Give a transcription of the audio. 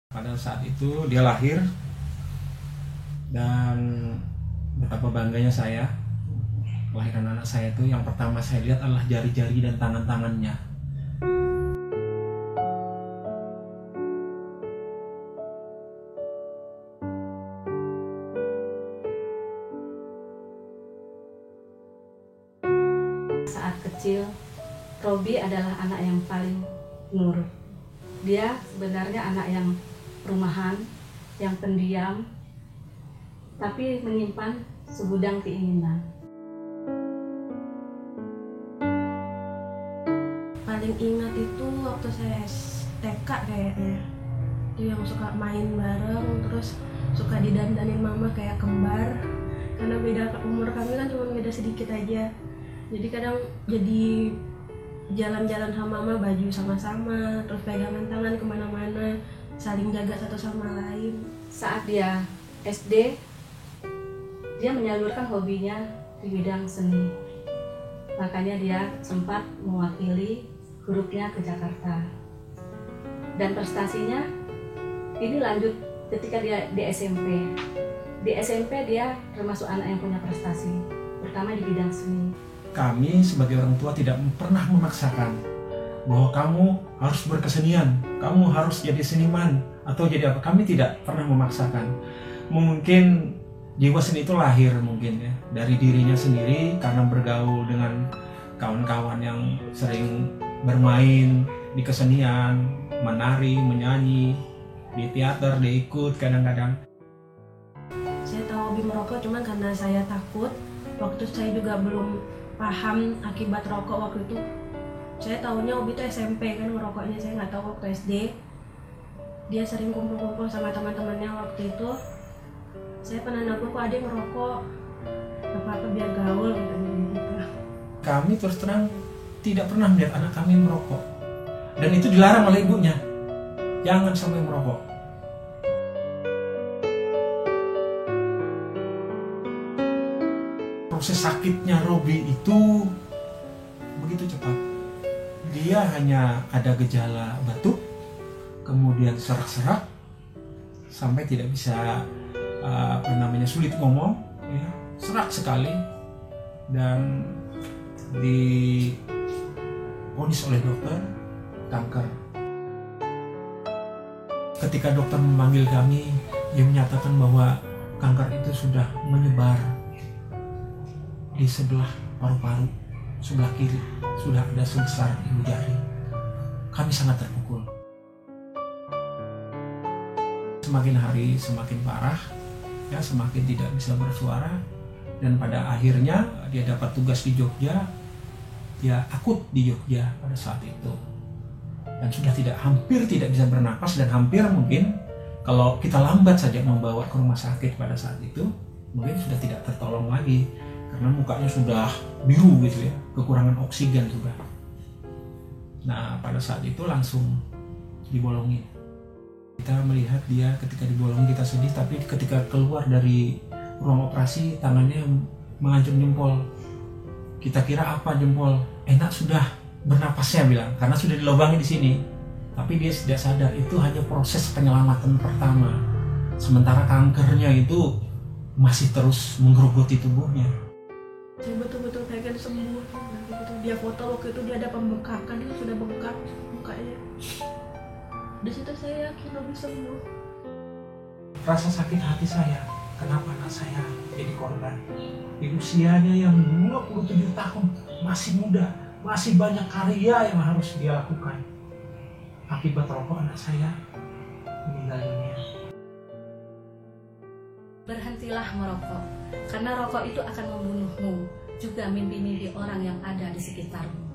Pada saat itu dia lahir dan betapa bangganya saya kelahiran anak saya itu. Yang pertama saya lihat adalah jari-jari dan tangan-tangannya. Saat kecil, Robi adalah anak yang paling nurut. Dia sebenarnya anak yang rumahan, yang pendiam, tapi menyimpan segudang keinginan. Paling ingat itu waktu saya STK kayaknya. Itu yang suka main bareng, terus suka didandanin mama kayak kembar. Karena beda umur kami kan cuma beda sedikit aja. Jadi kadang jadi jalan-jalan sama mama, baju sama-sama, terus pegangan tangan kemana-mana, saling jaga satu sama lain. Saat dia SD, dia menyalurkan hobinya di bidang seni. Makanya dia sempat mewakili grupnya ke Jakarta. Dan prestasinya ini lanjut ketika dia di SMP. Di SMP dia termasuk anak yang punya prestasi, terutama di bidang seni. Kami sebagai orang tua tidak pernah memaksakan bahwa kamu harus berkesenian, kamu harus jadi seniman atau jadi apa. Kami tidak pernah memaksakan. Mungkin jiwa seni itu lahir mungkin ya dari dirinya sendiri karena bergaul dengan kawan-kawan yang sering bermain di kesenian, menari, menyanyi, di teater, dia ikut kadang-kadang. Saya tahu hobi merokok cuma karena saya takut. Waktu saya juga belum paham akibat rokok waktu itu. Saya tahunya hobi itu SMP kan ngerokoknya, saya nggak tahu waktu SD. Dia sering kumpul-kumpul sama teman-temannya waktu itu. Saya pernah nabrak kok adik ngerokok, apa-apa biar gaul gitu. Kami terus terang tidak pernah melihat anak kami merokok, dan itu dilarang oleh ibunya. Jangan sampai merokok. Proses sakitnya Robi itu begitu cepat. Dia hanya ada gejala batuk, kemudian serak-serak, sampai tidak bisa sulit ngomong, ya, serak sekali, dan divonis oleh dokter kanker. Ketika dokter memanggil kami, dia menyatakan bahwa kanker itu sudah menyebar di sebelah paru-paru, sebelah kiri, sudah ada sebesar ibu jari. Kami sangat terpukul. Semakin hari semakin parah, ya, semakin tidak bisa bersuara, dan pada akhirnya dia dapat tugas di Jogja. Dia akut di Jogja pada saat itu, dan sudah hampir tidak bisa bernapas, dan hampir mungkin kalau kita lambat saja membawa ke rumah sakit pada saat itu, mungkin sudah tidak tertolong lagi. Karena mukanya sudah biru gitu ya, kekurangan oksigen juga. Nah, pada saat itu langsung dibolongin. Kita melihat dia ketika dibolong, kita sedih, tapi ketika keluar dari ruang operasi tangannya mengancam jempol. Kita kira apa jempol? Enak sudah bernapasnya bilang, karena sudah dilubangi di sini. Tapi dia tidak sadar itu hanya proses penyelamatan pertama. Sementara kankernya itu masih terus menggerogoti tubuhnya. Saya betul-betul pengen sembuh. Dia foto waktu itu dia ada pembengkakan, itu sudah bengkak mukanya. Di situ saya yakin Robi sembuh. Rasa sakit hati saya, kenapa anak saya jadi korban? Di usianya yang 27 tahun, masih muda, masih banyak karya yang harus dia lakukan. Akibat rokok anak saya meninggal dunia. Berhentilah merokok, karena rokok itu akan membunuhmu, juga mimpi-mimpi orang yang ada di sekitarmu.